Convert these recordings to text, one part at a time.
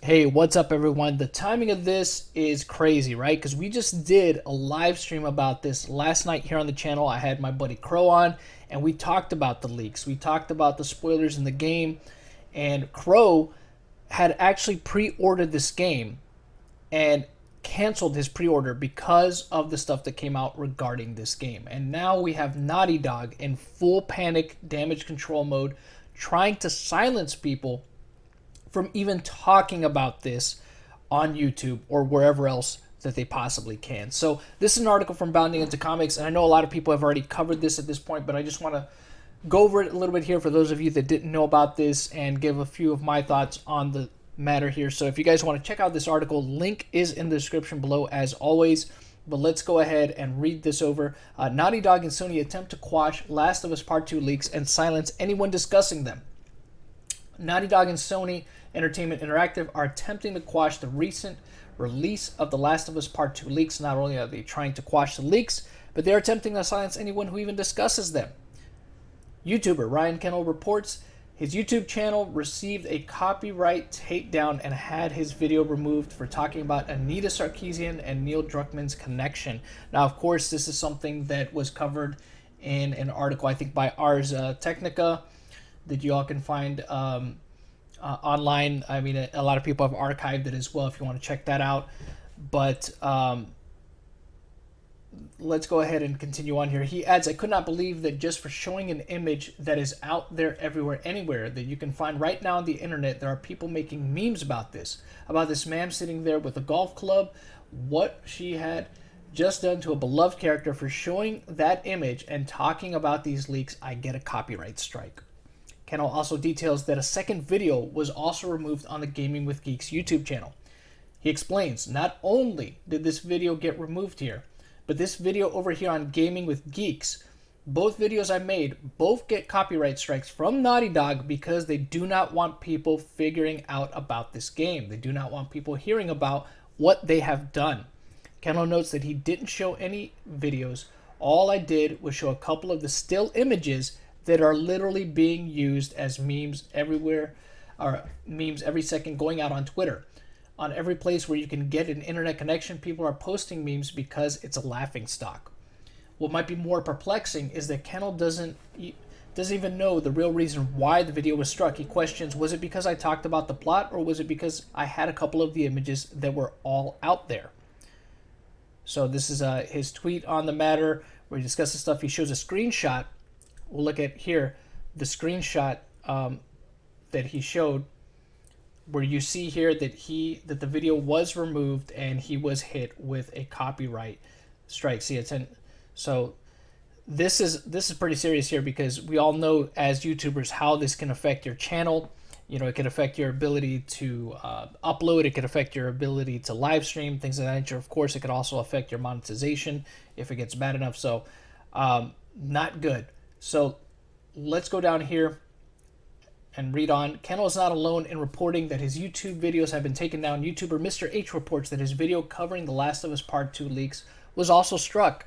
Hey, what's up, everyone? The timing of this is crazy, right? Because we just did a live stream about this last night here on the channel. I had my buddy Crow on, and we talked about the leaks. We talked about the spoilers in the game, and Crow had actually pre ordered this game and canceled his pre order because of the stuff that came out regarding this game. And now we have Naughty Dog in full panic damage control mode, trying to silence people from even talking about this on YouTube or wherever else that they possibly can. So this is an article from Bounding Into Comics, and I know a lot of people have already covered this at this point, but I just want to go over it a little bit here for those of you that didn't know about this and give a few of my thoughts on the matter here. So if you guys want to check out this article, link is in the description below as always. But let's go ahead and read this over. Naughty Dog and Sony attempt to quash Last of Us Part 2 leaks and silence anyone discussing them. Naughty Dog and Sony Entertainment Interactive are attempting to quash the recent release of The Last of Us Part 2 leaks. Not only are they trying to quash the leaks, but they're attempting to silence anyone who even discusses them. YouTuber Ryan Kennel reports his YouTube channel received a copyright takedown and had his video removed for talking about Anita Sarkeesian and Neil Druckmann's connection. Now, of course, this is something that was covered in an article, I think, by Ars Technica, that you all can find online. I mean, a lot of people have archived it as well if you want to check that out. But let's go ahead and continue on here. He adds, I could not believe that just for showing an image that is out there everywhere, anywhere, that you can find right now on the internet, there are people making memes about this man sitting there with a golf club, what she had just done to a beloved character. For showing that image and talking about these leaks, I get a copyright strike. Kennel also details that a second video was also removed on the Gaming with Geeks YouTube channel. He explains, not only did this video get removed here, but this video over here on Gaming with Geeks, both videos I made, both get copyright strikes from Naughty Dog because they do not want people figuring out about this game. They do not want people hearing about what they have done. Kennel notes that he didn't show any videos. All I did was show a couple of the still images that are literally being used as memes everywhere, or memes every second going out on Twitter. On every place where you can get an internet connection, people are posting memes because it's a laughing stock. What might be more perplexing is that Kennel doesn't even know the real reason why the video was struck. He questions, was it because I talked about the plot, or was it because I had a couple of the images that were all out there? So this is his tweet on the matter where he discusses stuff. He shows a screenshot. We'll look at here the screenshot that he showed, where you see here that the video was removed and he was hit with a copyright strike. See, so this is pretty serious here, because we all know as YouTubers how this can affect your channel. You know, it can affect your ability to upload. It could affect your ability to live stream, things of that nature. Of course, it could also affect your monetization if it gets bad enough. So not good. So let's go down here and read on. Kennel is not alone in reporting that his YouTube videos have been taken down. YouTuber Mr. H reports that his video covering The Last of Us Part 2 leaks was also struck.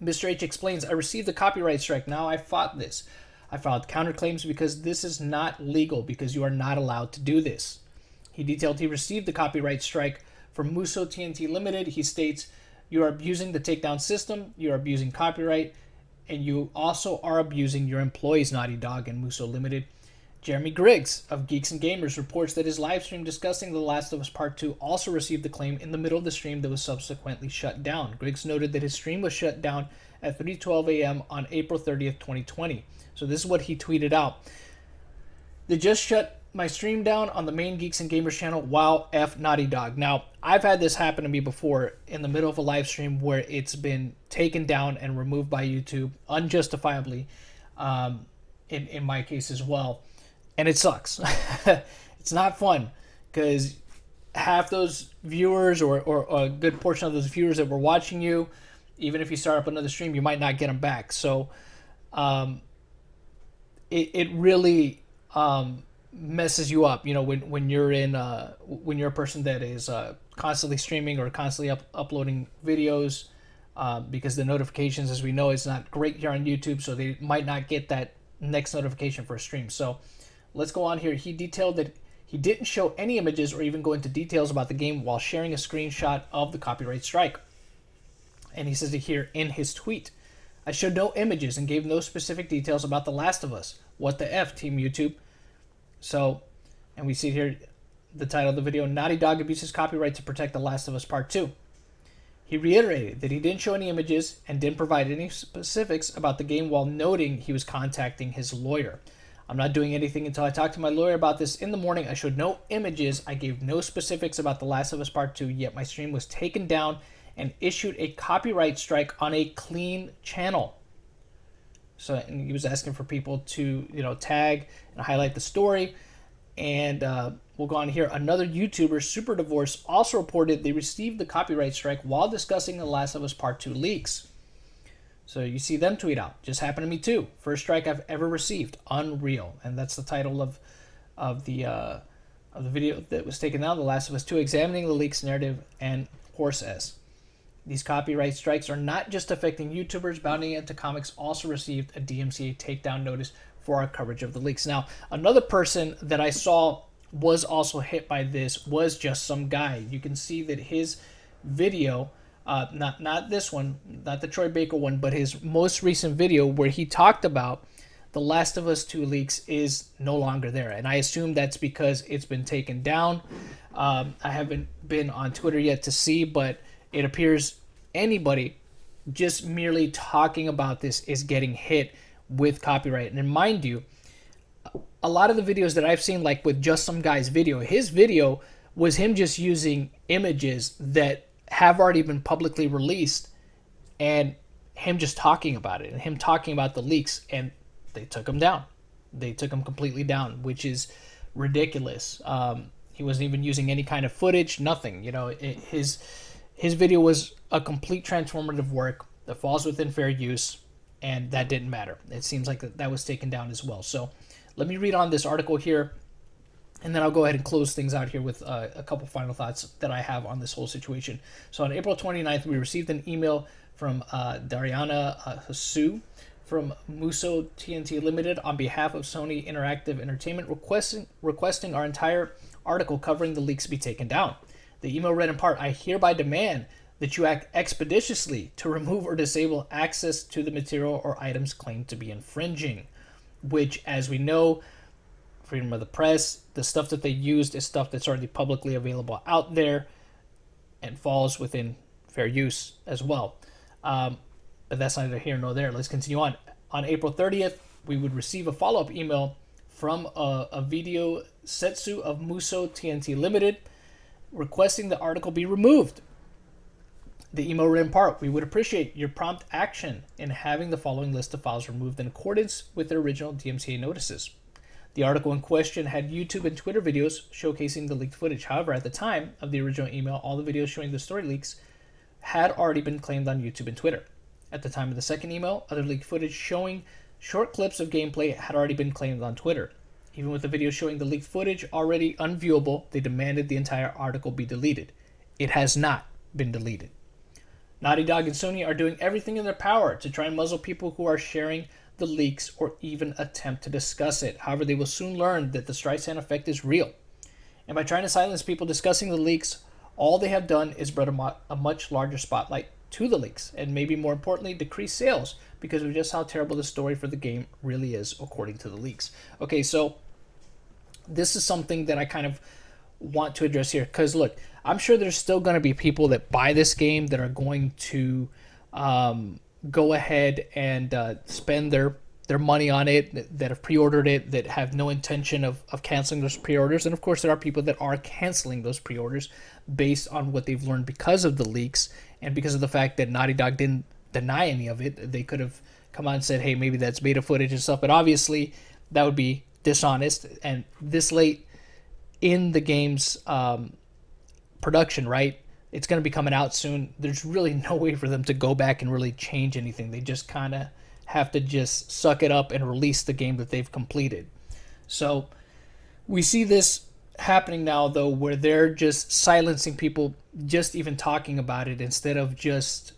Mr. H explains, I received a copyright strike. Now I fought this. I filed counterclaims because this is not legal, because you are not allowed to do this. He detailed he received the copyright strike from Muso TNT Limited. He states, you are abusing the takedown system, you are abusing copyright, and you also are abusing your employees, Naughty Dog and Muso Limited. Jeremy Griggs of Geeks and Gamers reports that his live stream discussing The Last of Us Part 2 also received a claim in the middle of the stream that was subsequently shut down. Griggs noted that his stream was shut down at 3:12 a.m. on April 30th, 2020. So this is what he tweeted out. They just shut my stream down on the main Geeks and Gamers channel. Wow, F Naughty Dog. Now, I've had this happen to me before in the middle of a live stream where it's been taken down and removed by YouTube unjustifiably, in my case as well. And it sucks. It's not fun, because half those viewers, or a good portion of those viewers that were watching you, even if you start up another stream, you might not get them back. So it really messes you up, you know, when you're when you're a person that is constantly streaming or constantly uploading videos, because the notifications, as we know, is not great here on YouTube, so they might not get that next notification for a stream. So let's go on here. He detailed that He didn't show any images or even go into details about the game while sharing a screenshot of the copyright strike. And he says it here in his tweet. I showed no images and gave no specific details about The Last of Us. What the F, Team YouTube? So, and we see here the title of the video, Naughty Dog abuses copyright to protect The Last of Us Part 2. He reiterated that he didn't show any images and didn't provide any specifics about the game while noting he was contacting his lawyer. I'm not doing anything until I talk to my lawyer about this in the morning. I showed no images. I gave no specifics about The Last of Us Part 2, yet my stream was taken down and issued a copyright strike on a clean channel. So, and he was asking for people to, tag and highlight the story. And we'll go on here. Another YouTuber, Super Divorce, also reported they received the copyright strike while discussing The Last of Us Part 2 leaks. So you see them tweet out, just happened to me too. First strike I've ever received. Unreal. And that's the title of the video that was taken down, The Last of Us 2, examining the leaks narrative and Horse S. These copyright strikes are not just affecting YouTubers. Bounding Into Comics also received a DMCA takedown notice for our coverage of the leaks. Now, another person that I saw was also hit by this was just some guy. You can see that his video, not this one, not the Troy Baker one, but his most recent video where he talked about The Last of Us 2 leaks is no longer there. And I assume that's because it's been taken down. I haven't been on Twitter yet to see, but it appears anybody just merely talking about this is getting hit with copyright. And mind you, a lot of the videos that I've seen, like with Just Some Guy's video, his video was him just using images that have already been publicly released and him just talking about it and him talking about the leaks, and they took him down. They took him completely down, which is ridiculous. He wasn't even using any kind of footage, nothing. His video was a complete transformative work that falls within fair use, and that didn't matter. It seems like that was taken down as well. So let me read on this article here, and then I'll go ahead and close things out here with a couple final thoughts that I have on this whole situation. So on April 29th, we received an email from Dariana Hasu from Muso TNT Limited on behalf of Sony Interactive Entertainment requesting our entire article covering the leaks be taken down. The email read in part, I hereby demand that you act expeditiously to remove or disable access to the material or items claimed to be infringing, which, as we know, freedom of the press, the stuff that they used is stuff that's already publicly available out there and falls within fair use as well. But that's neither here nor there. Let's continue on. On April 30th, we would receive a follow-up email from a video Setsu of Muso TNT Limited requesting the article be removed. The email read in part, we would appreciate your prompt action in having the following list of files removed in accordance with the original DMCA notices. The article in question had YouTube and Twitter videos showcasing the leaked footage. However, at the time of the original email, all the videos showing the story leaks had already been claimed on YouTube and Twitter. At the time of the second email, other leaked footage showing short clips of gameplay had already been claimed on Twitter. Even with the video showing the leaked footage already unviewable, they demanded the entire article be deleted. It has not been deleted. Naughty Dog and Sony are doing everything in their power to try and muzzle people who are sharing the leaks or even attempt to discuss it. However, they will soon learn that the Streisand effect is real. And by trying to silence people discussing the leaks, all they have done is brought a much larger spotlight to the leaks, and maybe more importantly, decrease sales because of just how terrible the story for the game really is according to the leaks. Okay, so this is something that I kind of want to address here because look, I'm sure there's still going to be people that buy this game that are going to go ahead and spend their money on it, that have pre-ordered it, that have no intention of canceling those pre-orders. And of course, there are people that are canceling those pre-orders based on what they've learned because of the leaks and because of the fact that Naughty Dog didn't deny any of it. They could have come out and said, hey, maybe that's beta footage and stuff, but obviously that would be dishonest. And this late in the game's production, right? It's going to be coming out soon. There's really no way for them to go back and really change anything. They just kind of have to just suck it up and release the game that they've completed. So we see this happening now, though, where they're just silencing people just even talking about it instead of just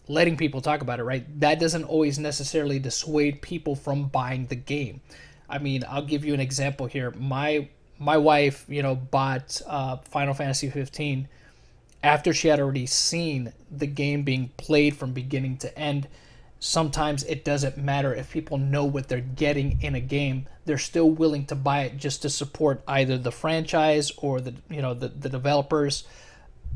letting people talk about it, right? That doesn't always necessarily dissuade people from buying the game. I mean, I'll give you an example here. My my wife, bought Final Fantasy 15 after she had already seen the game being played from beginning to end. Sometimes it doesn't matter if people know what they're getting in a game; they're still willing to buy it just to support either the franchise or the developers.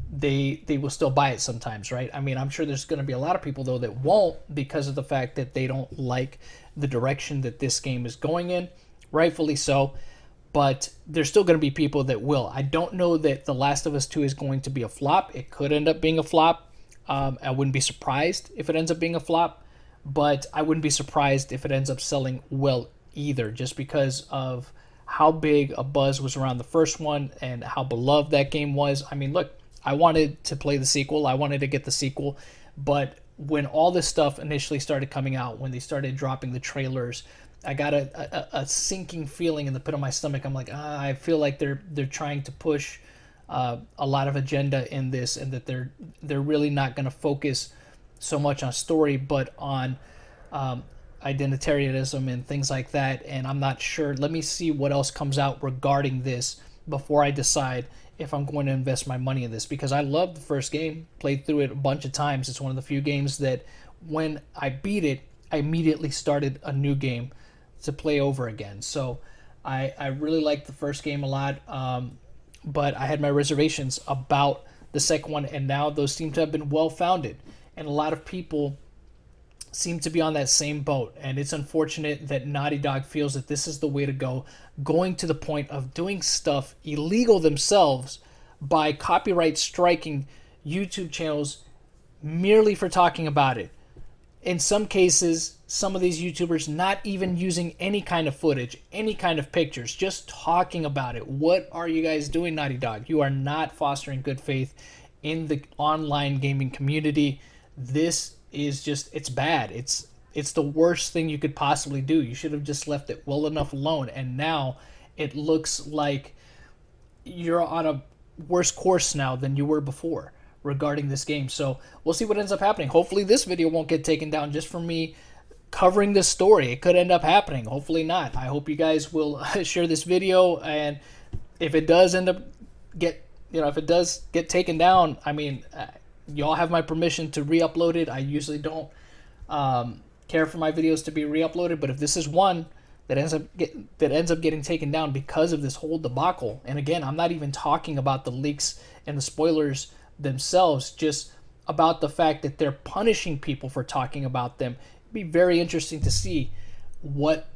They will still buy it sometimes, right? I mean, I'm sure there's going to be a lot of people though that won't, because of the fact that they don't like the direction that this game is going in, rightfully so. But there's still going to be people that will. I don't know that The Last of Us 2 is going to be a flop. It could end up being a flop. I wouldn't be surprised if it ends up being a flop, but I wouldn't be surprised if it ends up selling well either, just because of how big a buzz was around the first one and how beloved that game was. I mean, look, I wanted to play the sequel. I wanted to get the sequel. But when all this stuff initially started coming out, when they started dropping the trailers, I got a sinking feeling in the pit of my stomach. I'm like, I feel like they're trying to push a lot of agenda in this, and that they're really not going to focus so much on story, but on identitarianism and things like that. And I'm not sure. Let me see what else comes out regarding this before I decide if I'm going to invest my money in this, because I love the first game, played through it a bunch of times. It's one of the few games that when I beat it, I immediately started a new game to play over again. So I really liked the first game a lot, but I had my reservations about the second one, and now those seem to have been well-founded. And a lot of people seem to be on that same boat, and it's unfortunate that Naughty Dog feels that this is the way to go, going to the point of doing stuff illegal themselves by copyright striking YouTube channels merely for talking about it. In some cases, some of these YouTubers not even using any kind of footage, any kind of pictures, just talking about it. What are you guys doing, Naughty Dog? You are not fostering good faith in the online gaming community. This is just, it's bad. It's the worst thing you could possibly do. You should have just left it well enough alone. And now it looks like you're on a worse course now than you were before regarding this game. So we'll see what ends up happening. Hopefully this video won't get taken down just for me covering this story. It could end up happening. Hopefully not. I hope you guys will share this video, and if it does end up if it does get taken down, I mean, y'all have my permission to re-upload it. I usually don't care for my videos to be re-uploaded, but if this is one that ends up getting taken down because of this whole debacle, and again, I'm not even talking about the leaks and the spoilers themselves, just about the fact that they're punishing people for talking about them. It'd be very interesting to see what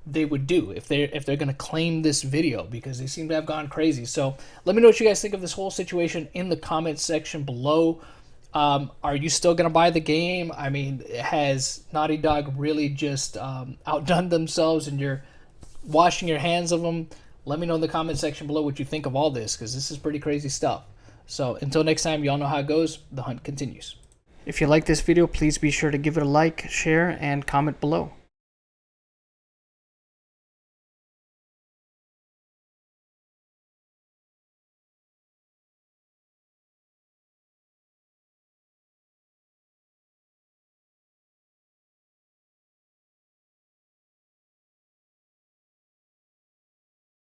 they would do if they're going to claim this video, because they seem to have gone crazy. So let me know what you guys think of this whole situation in the comment section below. Are you still going to buy the game? I mean, has Naughty Dog really just outdone themselves and you're washing your hands of them? Let me know in the comment section below what you think of all this, because this is pretty crazy stuff. So until next time, y'all know how it goes. The hunt continues. If you like this video, please be sure to give it a like, share, and comment below.